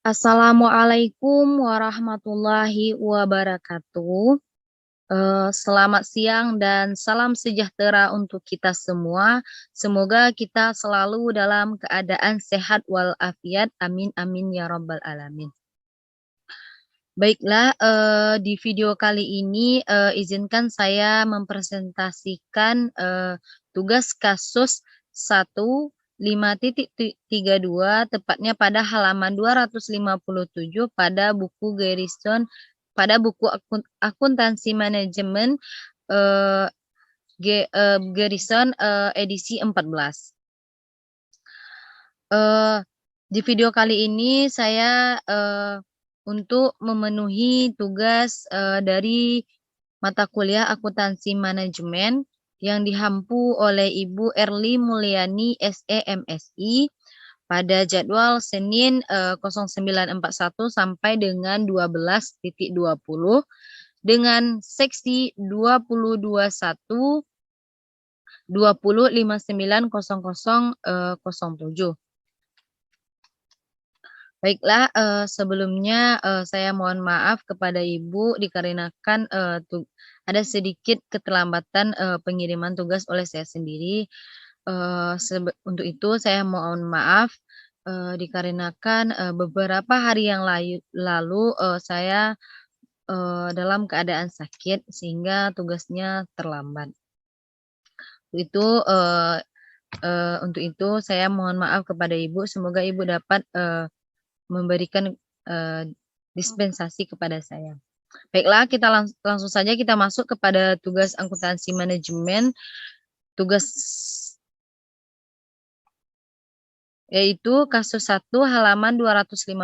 Assalamualaikum warahmatullahi wabarakatuh. Selamat siang dan salam sejahtera untuk kita semua. Semoga kita selalu dalam keadaan sehat walafiat. Amin amin ya rabbal alamin. Baiklah, di video kali ini, izinkan saya mempresentasikan, tugas kasus 1.5.32 tepatnya pada halaman 257 pada buku Garrison pada buku akuntansi manajemen, eee, Garrison, edisi 14. Di video kali ini saya, untuk memenuhi tugas, dari mata kuliah akuntansi manajemen yang dihampu oleh Ibu Erly Mulyani SE MSI pada jadwal Senin, 09.41 sampai dengan 12.20 dengan seksi 2021 20.59.00, 07. Baiklah, sebelumnya, saya mohon maaf kepada Ibu dikarenakan, ada sedikit keterlambatan, pengiriman tugas oleh saya sendiri. Untuk itu saya mohon maaf, dikarenakan, beberapa hari yang lalu, saya, dalam keadaan sakit sehingga tugasnya terlambat. Untuk itu saya mohon maaf kepada Ibu, semoga Ibu dapat, memberikan, dispensasi kepada saya. Baiklah, kita langsung saja kita masuk kepada tugas akuntansi manajemen, tugas yaitu kasus 1 halaman 257.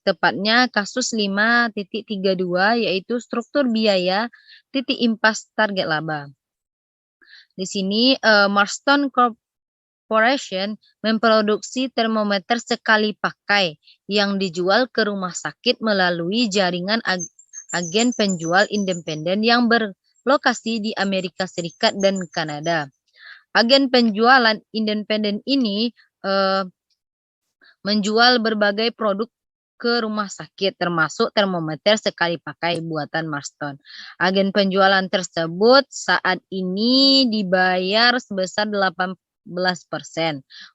Tepatnya kasus 5.32 yaitu struktur biaya, titik impas target laba. Di sini, Marston Corporation memproduksi termometer sekali pakai yang dijual ke rumah sakit melalui jaringan agen penjual independen yang berlokasi di Amerika Serikat dan Kanada. Agen penjualan independen ini menjual berbagai produk ke rumah sakit termasuk termometer sekali pakai buatan Marston. Agen penjualan tersebut saat ini dibayar sebesar 18%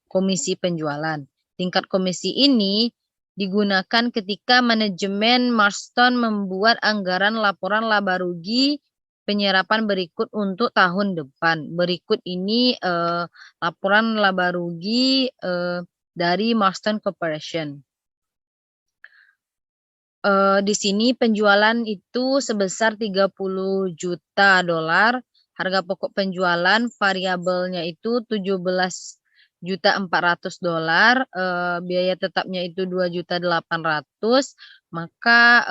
komisi penjualan. Tingkat komisi ini digunakan ketika manajemen Marston membuat anggaran laporan laba rugi penyerapan berikut untuk tahun depan. Berikut ini laporan laba rugi dari Marston Corporation. Di sini penjualan itu sebesar 30 juta dolar. Harga pokok penjualan variabelnya itu 17.400.000 dolar, biaya tetapnya itu 2.800.000, maka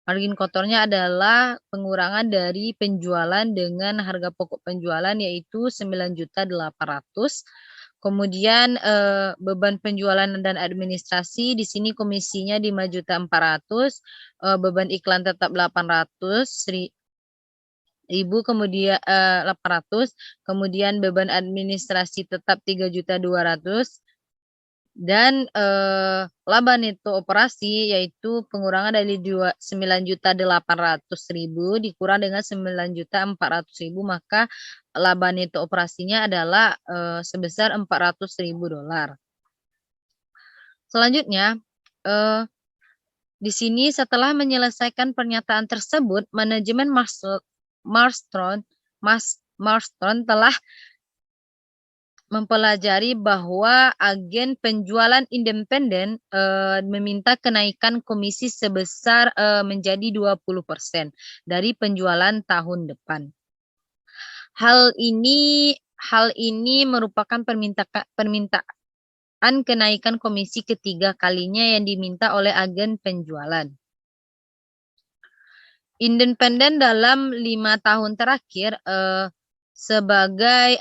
margin kotornya adalah pengurangan dari penjualan dengan harga pokok penjualan yaitu 9.800.000. Kemudian beban penjualan dan administrasi di sini komisinya 5.400.000, beban iklan tetap 800.000, kemudian 800, kemudian beban administrasi tetap 3.200.000 dan laba neto operasi yaitu pengurangan dari 9.800.000 dikurang dengan 9.400.000, maka laba neto operasinya adalah sebesar 400.000 dolar. Selanjutnya, di sini setelah menyelesaikan pernyataan tersebut, manajemen Marston telah mempelajari bahwa agen penjualan independen meminta kenaikan komisi sebesar menjadi 20% dari penjualan tahun depan. Hal ini merupakan permintaan kenaikan komisi ketiga kalinya yang diminta oleh agen penjualan independen dalam 5 tahun terakhir. Sebagai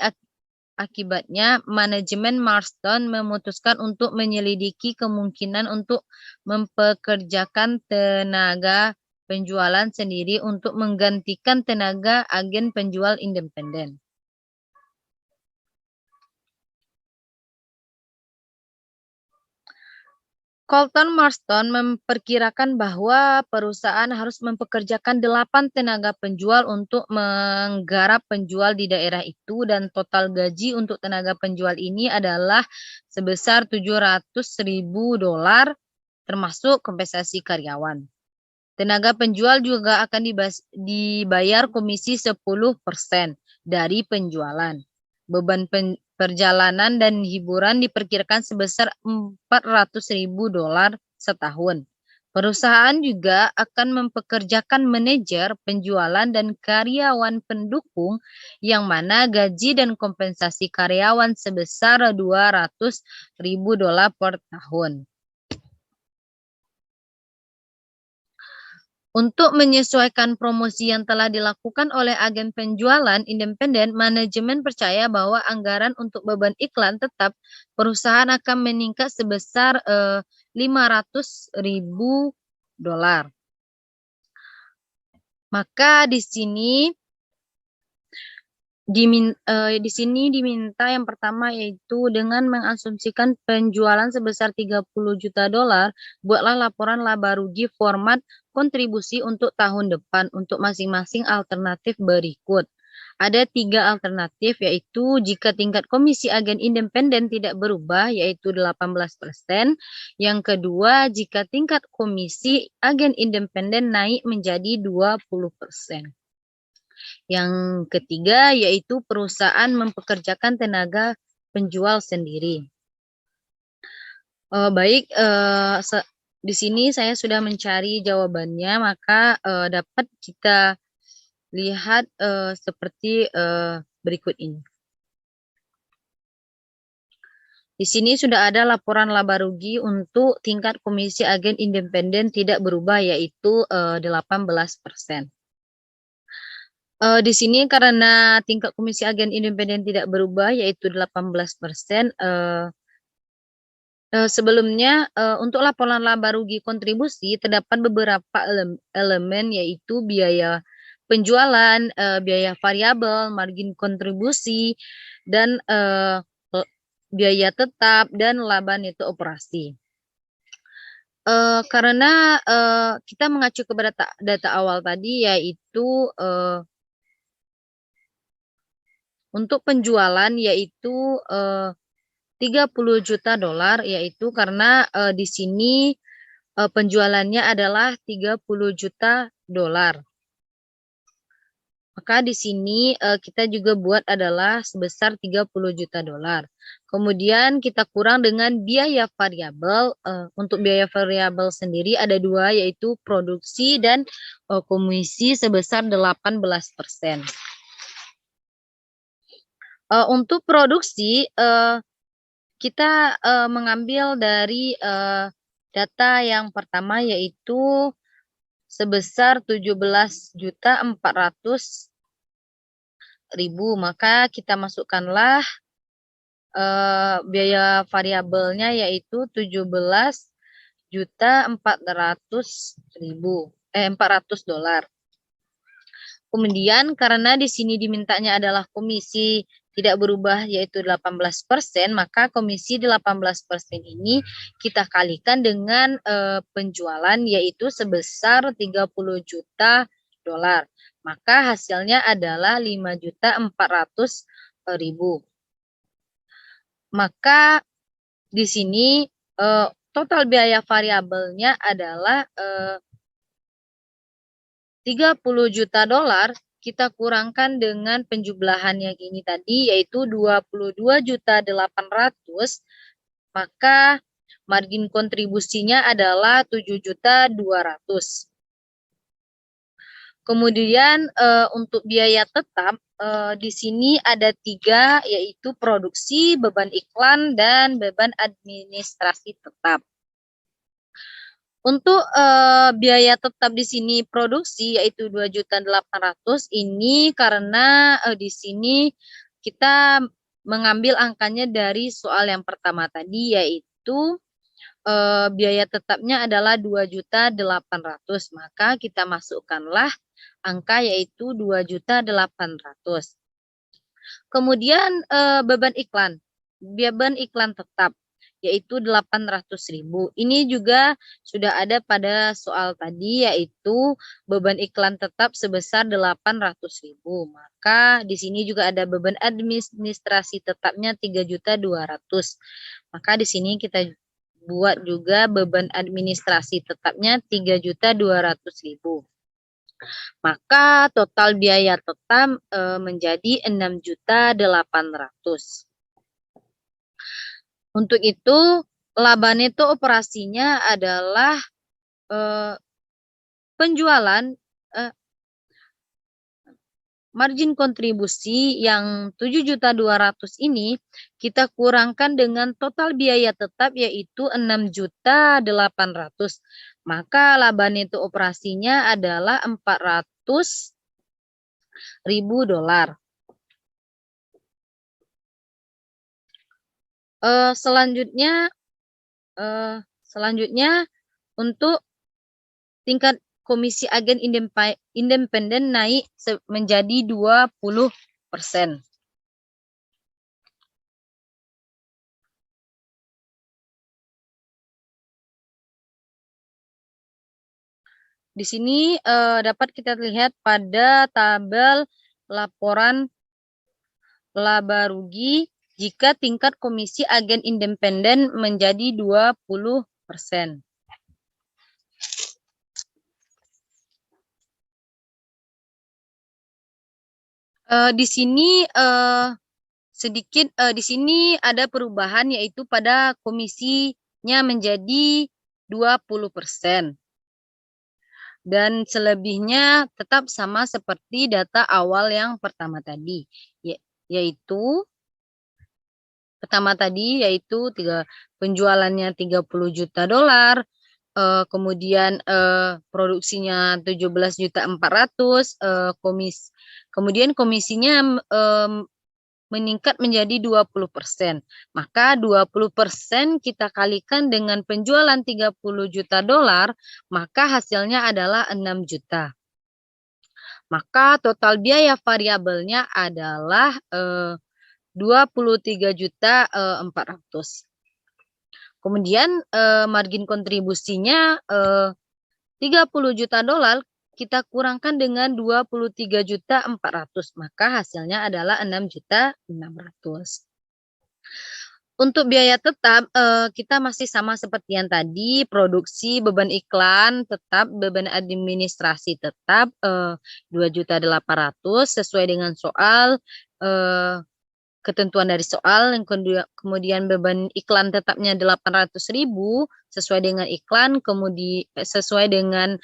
akibatnya, manajemen Marston memutuskan untuk menyelidiki kemungkinan untuk mempekerjakan tenaga penjualan sendiri untuk menggantikan tenaga agen penjual independen. Colton Marston memperkirakan bahwa perusahaan harus mempekerjakan 8 tenaga penjual untuk menggarap penjual di daerah itu dan total gaji untuk tenaga penjual ini adalah sebesar $700.000 termasuk kompensasi karyawan. Tenaga penjual juga akan dibayar komisi 10% dari penjualan. Beban perjalanan dan hiburan diperkirakan sebesar $400.000 setahun. Perusahaan juga akan mempekerjakan manajer penjualan dan karyawan pendukung yang mana gaji dan kompensasi karyawan sebesar $200.000 per tahun. Untuk menyesuaikan promosi yang telah dilakukan oleh agen penjualan independen, manajemen percaya bahwa anggaran untuk beban iklan tetap perusahaan akan meningkat sebesar $500.000. Maka di sini diminta yang pertama yaitu dengan mengasumsikan penjualan sebesar $30 juta, buatlah laporan laba rugi format kontribusi untuk tahun depan untuk masing-masing alternatif berikut. Ada 3 alternatif yaitu jika tingkat komisi agen independen tidak berubah yaitu 18%. Yang kedua, jika tingkat komisi agen independen naik menjadi 20%. Yang ketiga yaitu perusahaan mempekerjakan tenaga penjual sendiri. Baik, di sini saya sudah mencari jawabannya, maka dapat kita lihat seperti berikut ini. Di sini sudah ada laporan laba rugi untuk tingkat komisi agen independen tidak berubah yaitu 18%. Di sini karena tingkat komisi agen independen tidak berubah yaitu 18%, sebelumnya untuk laporan laba rugi kontribusi terdapat beberapa elemen yaitu biaya penjualan, biaya variabel, margin kontribusi, dan biaya tetap dan laba neto operasi. Karena kita mengacu kepada data awal tadi yaitu untuk penjualan yaitu $30 juta yaitu karena di sini penjualannya adalah $30 juta. Maka di sini kita juga buat adalah sebesar $30 juta. Kemudian kita kurang dengan biaya variabel. Untuk biaya variabel sendiri ada 2 yaitu produksi dan komisi sebesar 18%. Untuk produksi kita mengambil dari data yang pertama yaitu sebesar 17.400.000, maka kita masukkanlah biaya variabelnya yaitu 17.400.000. Kemudian karena di sini dimintanya adalah komisi tidak berubah yaitu 18%, maka komisi 18% ini kita kalikan dengan penjualan yaitu sebesar $30 juta. Maka hasilnya adalah 5.400.000. Maka di sini total biaya variabelnya adalah $30 juta, kita kurangkan dengan penjumlahan yang ini tadi yaitu 22.800.000, maka margin kontribusinya adalah 7.200.000. Kemudian untuk biaya tetap di sini ada 3 yaitu produksi, beban iklan, dan beban administrasi tetap. Untuk biaya tetap di sini produksi yaitu 2.800.000 ini karena di sini kita mengambil angkanya dari soal yang pertama tadi yaitu biaya tetapnya adalah 2.800.000, maka kita masukkanlah angka yaitu 2.800.000. Kemudian beban iklan tetap yaitu 800.000. Ini juga sudah ada pada soal tadi, yaitu beban iklan tetap sebesar 800.000. Maka di sini juga ada beban administrasi tetapnya 3.200.000. Maka di sini kita buat juga beban administrasi tetapnya 3.200.000. Maka total biaya tetap menjadi 6.800.000. Untuk itu, laba neto operasinya adalah penjualan margin kontribusi yang 7.200.000 ini kita kurangkan dengan total biaya tetap yaitu 6.800.000. Maka laba neto operasinya adalah $400.000. Selanjutnya untuk tingkat komisi agen independen naik menjadi 20%. Di sini dapat kita lihat pada tabel laporan laba rugi jika tingkat komisi agen independen menjadi 20%. Di sini di sini ada perubahan yaitu pada komisinya menjadi 20%. Dan selebihnya tetap sama seperti data awal yang pertama tadi, yaitu penjualannya $30 juta, kemudian produksinya 17.400.000, kemudian komisinya meningkat menjadi 20%. Maka 20% kita kalikan dengan penjualan $30 juta, maka hasilnya adalah 6 juta. Maka total biaya variabelnya adalah 23.400.000. Kemudian margin kontribusinya $30 juta, kita kurangkan dengan 23.400.000, maka hasilnya adalah 6.600.000. Untuk biaya tetap kita masih sama seperti yang tadi, produksi, beban iklan tetap, beban administrasi tetap 2.800.000 sesuai dengan soal, ketentuan dari soal. Yang kemudian beban iklan tetapnya 800.000 sesuai dengan iklan, kemudian sesuai dengan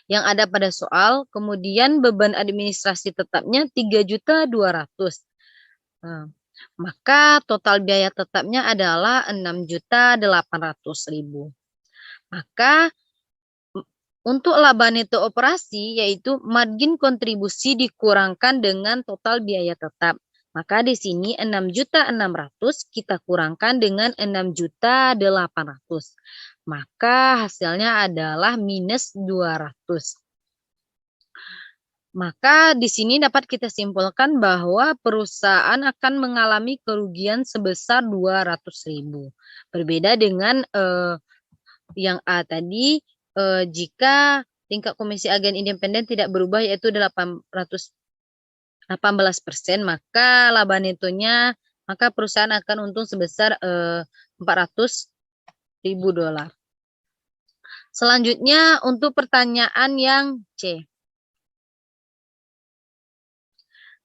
yang ada pada soal. Kemudian beban administrasi tetapnya 3.200.000. Maka total biaya tetapnya adalah 6.800.000. Maka untuk laba neto operasi yaitu margin kontribusi dikurangkan dengan total biaya tetap. Maka di sini 6.600.000 kita kurangkan dengan 6.800.000. Maka hasilnya adalah minus 200. Maka di sini dapat kita simpulkan bahwa perusahaan akan mengalami kerugian sebesar 200.000. Berbeda dengan yang A tadi, jika tingkat komisi agen independen tidak berubah yaitu 18%, maka laba netonya, maka perusahaan akan untung sebesar $400.000. Selanjutnya untuk pertanyaan yang C.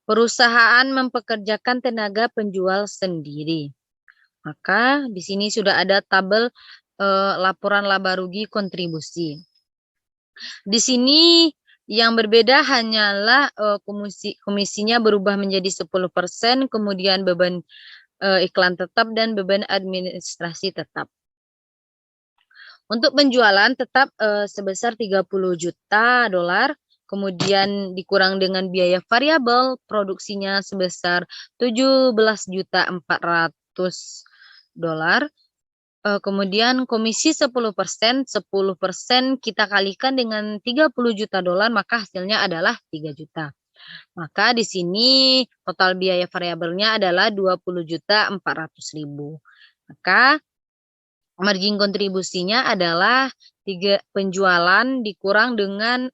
Perusahaan mempekerjakan tenaga penjual sendiri. Maka di sini sudah ada tabel laporan laba rugi kontribusi. Di sini yang berbeda hanyalah komisinya berubah menjadi 10%, kemudian beban iklan tetap dan beban administrasi tetap. Untuk penjualan tetap sebesar $30 juta, kemudian dikurang dengan biaya variabel, produksinya sebesar $17.400.000. Kemudian komisi 10%, 10% kita kalikan dengan $30 juta, maka hasilnya adalah 3 juta. Maka di sini total biaya variabelnya adalah 20.400.000. Maka margin kontribusinya adalah penjualan dikurang dengan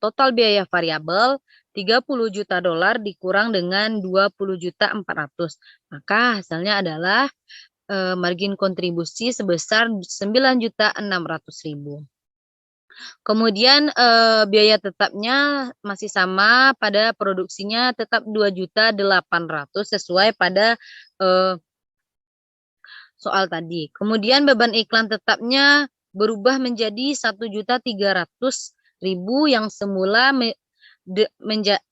total biaya variabel $30 juta dikurang dengan 20.400.000. Maka hasilnya adalah margin kontribusi sebesar 9.600.000. Kemudian biaya tetapnya masih sama, pada produksinya tetap 2.800.000 sesuai pada soal tadi. Kemudian beban iklan tetapnya berubah menjadi 1.300.000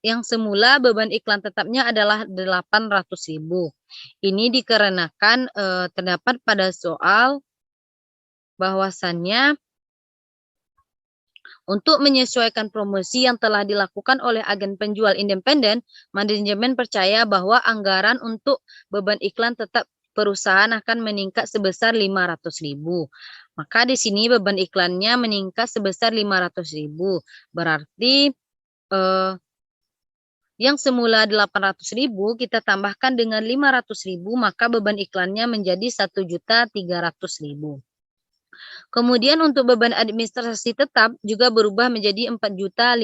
yang semula beban iklan tetapnya adalah 800.000. Ini dikarenakan terdapat pada soal bahwasannya untuk menyesuaikan promosi yang telah dilakukan oleh agen penjual independen, manajemen percaya bahwa anggaran untuk beban iklan tetap perusahaan akan meningkat sebesar 500.000. Maka di sini beban iklannya meningkat sebesar 500.000. Berarti yang semula 800.000 kita tambahkan dengan 500.000, maka beban iklannya menjadi 1.300.000. Kemudian untuk beban administrasi tetap juga berubah menjadi 4.500.000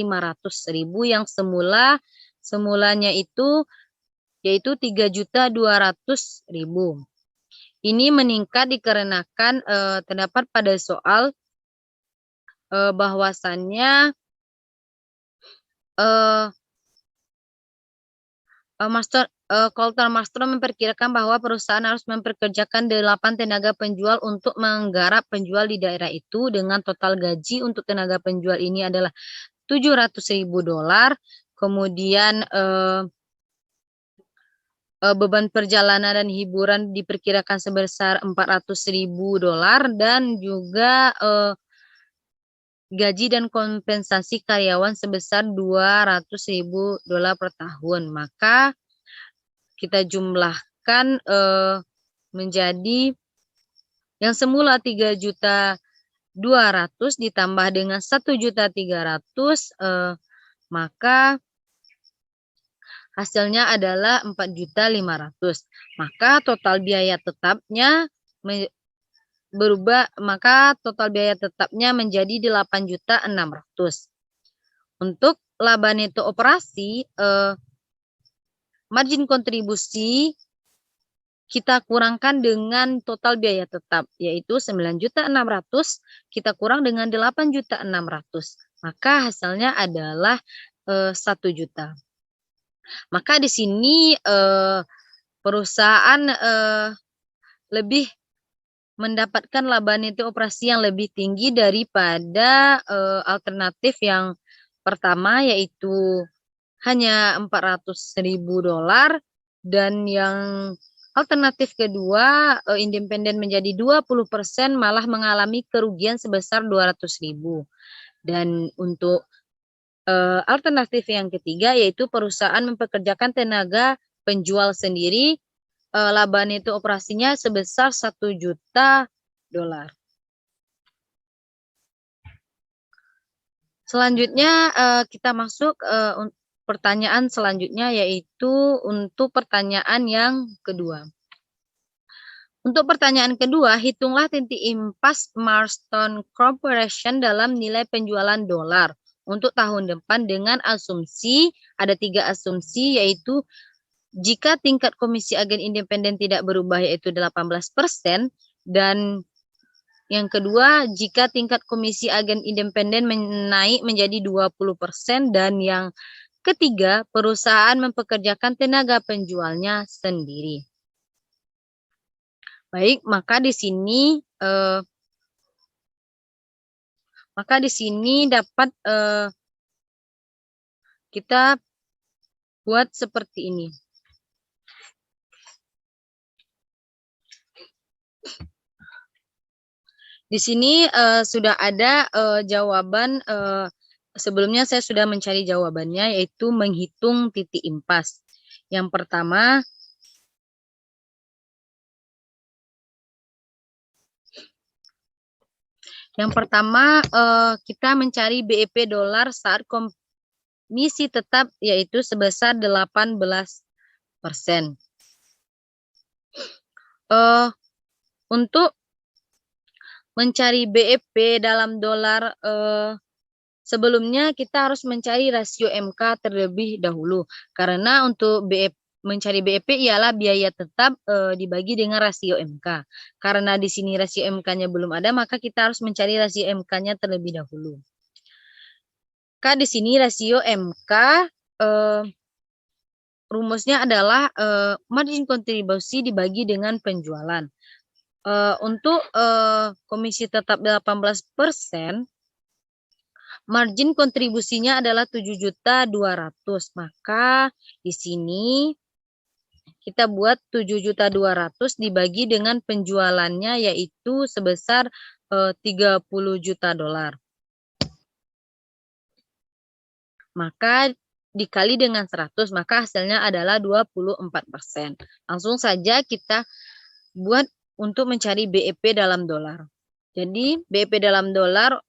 yang semulanya itu yaitu 3.200.000. Ini meningkat dikarenakan terdapat pada soal bahwasannya Coulter Master memperkirakan bahwa perusahaan harus memperkerjakan 8 tenaga penjual untuk menggarap penjual di daerah itu, dengan total gaji untuk tenaga penjual ini adalah $700.000. Kemudian beban perjalanan dan hiburan diperkirakan sebesar $400.000 dan juga gaji dan kompensasi karyawan sebesar $200.000 per tahun. Maka kita jumlahkan menjadi yang semula 3.200.000 ditambah dengan 1.300.000, maka hasilnya adalah 4.500.000. Maka total biaya tetapnya menjadi 8.600.000. Untuk laba neto operasi, margin kontribusi kita kurangkan dengan total biaya tetap, yaitu 9.600.000 kita kurang dengan 8.600.000. Maka hasilnya adalah 1 juta. Maka di sini perusahaan lebih mendapatkan laba neto operasi yang lebih tinggi daripada alternatif yang pertama, yaitu hanya $400.000, dan yang alternatif kedua independen menjadi 20% malah mengalami kerugian sebesar 200.000. Dan untuk alternatif yang ketiga yaitu perusahaan mempekerjakan tenaga penjual sendiri, laba neto operasinya sebesar $1 juta. Selanjutnya kita masuk pertanyaan selanjutnya, yaitu untuk pertanyaan yang kedua. Untuk pertanyaan kedua, hitunglah titik impas Marston Corporation dalam nilai penjualan dolar untuk tahun depan dengan asumsi, ada 3 asumsi, yaitu jika tingkat komisi agen independen tidak berubah yaitu 18%, dan yang kedua jika tingkat komisi agen independen naik menjadi 20%, dan yang ketiga perusahaan mempekerjakan tenaga penjualnya sendiri. Baik, maka di sini dapat kita buat seperti ini. Di sini sudah ada jawaban, sebelumnya saya sudah mencari jawabannya, yaitu menghitung titik impas. Yang pertama, kita mencari BEP dolar saat komisi tetap yaitu sebesar 18%. Untuk mencari BEP dalam dolar, sebelumnya kita harus mencari rasio MK terlebih dahulu. Karena untuk mencari BEP ialah biaya tetap dibagi dengan rasio MK. Karena di sini rasio MK-nya belum ada, maka kita harus mencari rasio MK-nya terlebih dahulu. Maka di sini rasio MK rumusnya adalah margin kontribusi dibagi dengan penjualan. Untuk komisi tetap 18%, margin kontribusinya adalah 7.200.000. Maka di sini kita buat 7.200.000 dibagi dengan penjualannya yaitu sebesar 30 juta dolar. Maka dikali dengan 100, maka hasilnya adalah 24%. Langsung saja kita buat untuk mencari BEP dalam dolar. Jadi BEP dalam dolar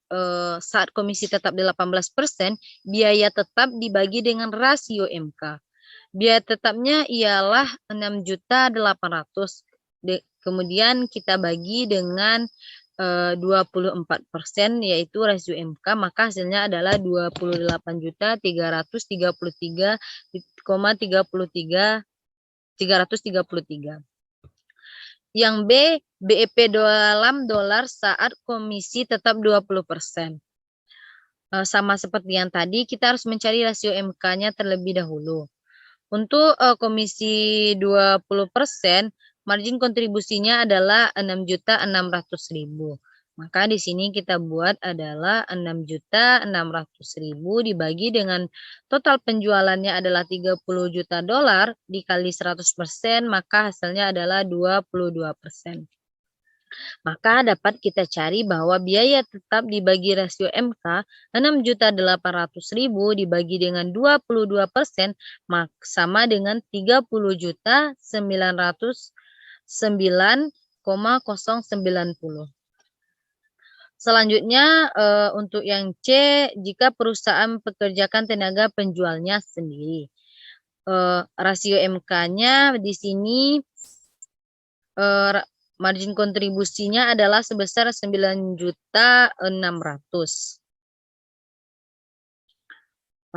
saat komisi tetap 18%, biaya tetap dibagi dengan rasio MK. Biaya tetapnya ialah 6.800.000. Kemudian kita bagi dengan 24%, yaitu rasio MK, maka hasilnya adalah 28.333,333. Yang B, BEP dalam dolar saat komisi tetap 20%. Sama seperti yang tadi, kita harus mencari rasio MK-nya terlebih dahulu. Untuk komisi 20%, margin kontribusinya adalah 6.600.000. Maka di sini kita buat adalah 6.600.000 dibagi dengan total penjualannya adalah 30 juta dolar dikali 100%, maka hasilnya adalah 22%. Maka dapat kita cari bahwa biaya tetap dibagi rasio MK 6.800.000 dibagi dengan 22% sama dengan 30.909,090. Selanjutnya untuk yang C, jika perusahaan pekerjakan tenaga penjualnya sendiri. Rasio MK-nya di sini margin kontribusinya adalah sebesar 9.600.000.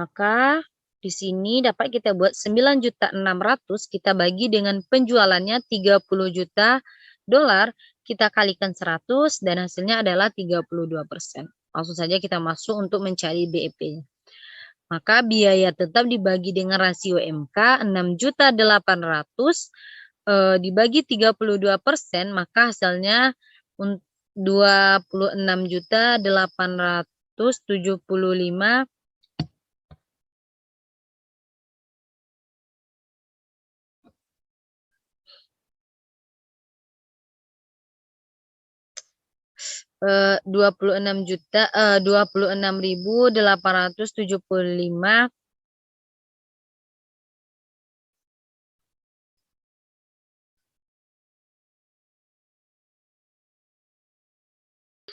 Maka di sini dapat kita buat 9.600.000 kita bagi dengan penjualannya 30 juta dolar, kita kalikan 100 dan hasilnya adalah 32%. Langsung saja kita masuk untuk mencari BEP. Maka biaya tetap dibagi dengan rasio MK 6.800.000 dibagi 32%, maka hasilnya 26.875 26.875.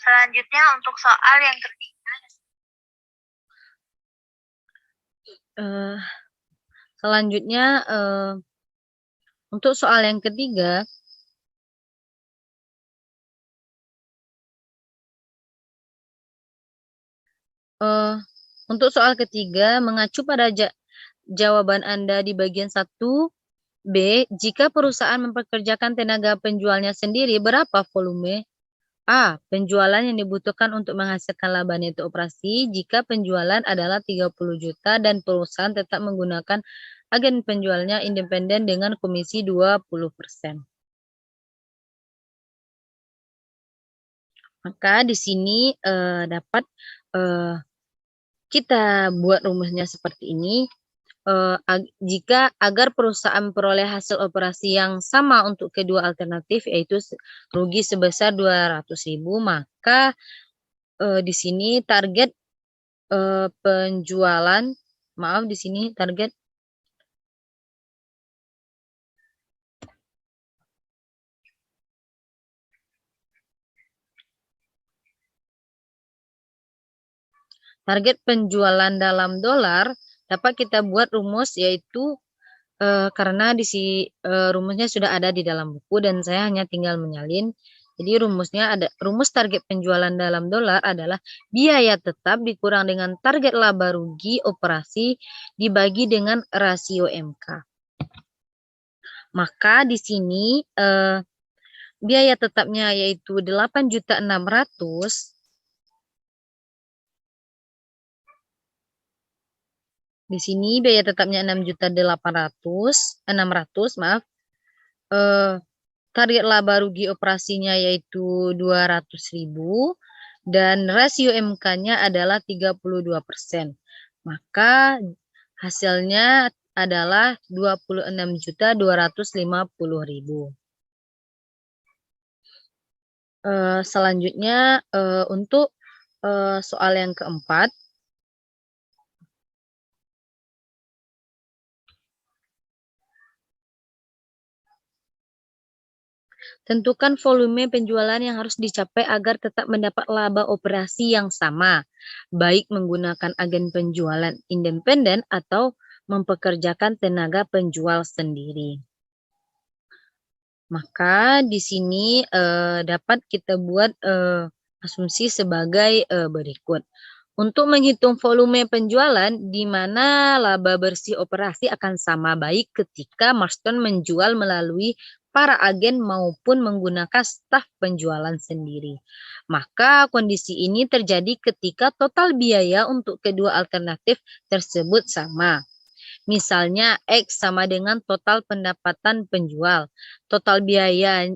Selanjutnya untuk soal yang ketiga. Selanjutnya untuk soal yang ketiga, untuk soal ketiga, mengacu pada jawaban Anda di bagian 1B, jika perusahaan mempekerjakan tenaga penjualnya sendiri, berapa volume? A. Penjualan yang dibutuhkan untuk menghasilkan laba neto operasi jika penjualan adalah 30 juta dan perusahaan tetap menggunakan agen penjualnya independen dengan komisi 20%. Maka di sini dapat kita buat rumusnya seperti ini. Jika agar perusahaan memperoleh hasil operasi yang sama untuk kedua alternatif, yaitu rugi sebesar 200.000, maka di sini target penjualan, maaf di sini target penjualan dalam dolar dapat kita buat rumus, yaitu karena rumusnya sudah ada di dalam buku dan saya hanya tinggal menyalin. Jadi rumus target penjualan dalam dolar adalah biaya tetap dikurang dengan target laba rugi operasi dibagi dengan rasio MK. Maka di sini biaya tetapnya yaitu 8.600.000. Di sini biaya tetapnya 6.800.000, maaf. Target laba rugi operasinya yaitu 200.000 dan rasio MK-nya adalah 32%. Maka hasilnya adalah 26.250.000. Selanjutnya untuk soal yang keempat. Tentukan volume penjualan yang harus dicapai agar tetap mendapat laba operasi yang sama, baik menggunakan agen penjualan independen atau mempekerjakan tenaga penjual sendiri. Maka di sini dapat kita buat asumsi sebagai berikut. Untuk menghitung volume penjualan di mana laba bersih operasi akan sama baik ketika Marston menjual melalui para agen maupun menggunakan staf penjualan sendiri. Maka kondisi ini terjadi ketika total biaya untuk kedua alternatif tersebut sama. Misalnya X sama dengan total pendapatan penjual. Total biaya 1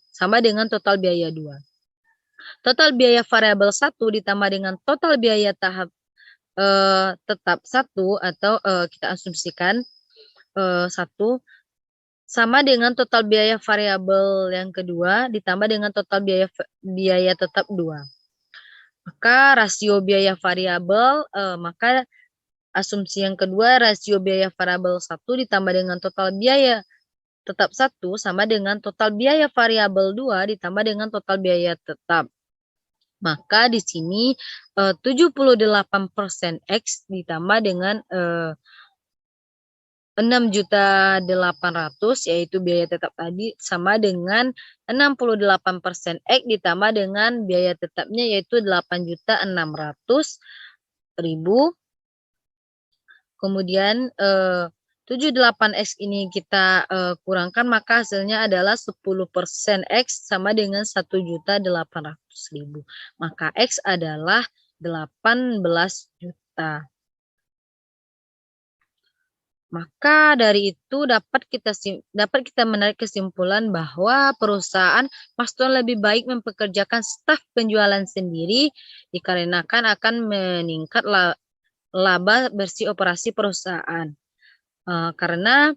sama dengan total biaya 2. Total biaya variabel 1 ditambah dengan total biaya tetap 1 atau kita asumsikan 1 sama dengan total biaya variabel yang kedua ditambah dengan total biaya tetap 2. Maka rasio biaya variabel, maka asumsi yang kedua rasio biaya variabel 1 ditambah dengan total biaya tetap 1 sama dengan total biaya variabel 2 ditambah dengan total biaya tetap. Maka di sini 78% X ditambah dengan 6.800.000 yaitu biaya tetap tadi sama dengan 68% X ditambah dengan biaya tetapnya yaitu 8.600.000. Kemudian 78X ini kita kurangkan maka hasilnya adalah 10% X sama dengan 1.800.000. Maka X adalah 18 juta. Maka dari itu dapat kita menarik kesimpulan bahwa perusahaan Marston lebih baik mempekerjakan staf penjualan sendiri dikarenakan akan meningkat laba bersih operasi perusahaan. Karena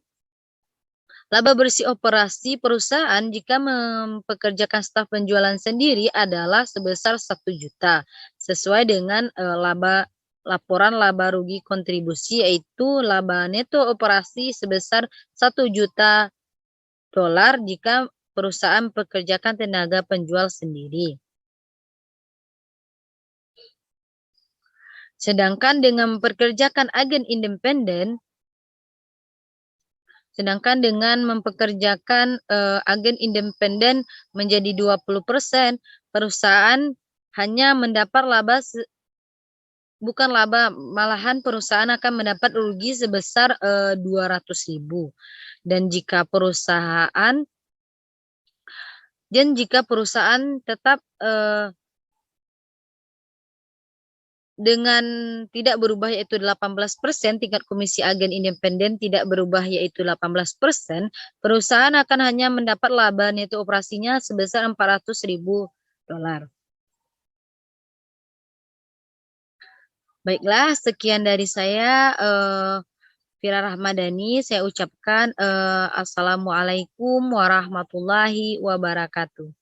laba bersih operasi perusahaan jika mempekerjakan staf penjualan sendiri adalah sebesar 1 juta sesuai dengan laporan laba rugi kontribusi yaitu laba neto operasi sebesar 1 juta dolar jika perusahaan pekerjakan tenaga penjual sendiri. Sedangkan dengan mempekerjakan agen independen, agen independen menjadi 20%, perusahaan hanya mendapat malahan perusahaan akan mendapat rugi sebesar 200.000. Dan jika perusahaan tetap dengan tidak berubah yaitu 18%, tingkat komisi agen independen tidak berubah yaitu 18%, perusahaan akan hanya mendapat laba neto operasinya sebesar 400.000 dolar. Baiklah, sekian dari saya, Fira Rahmadani. Saya ucapkan Assalamualaikum warahmatullahi wabarakatuh.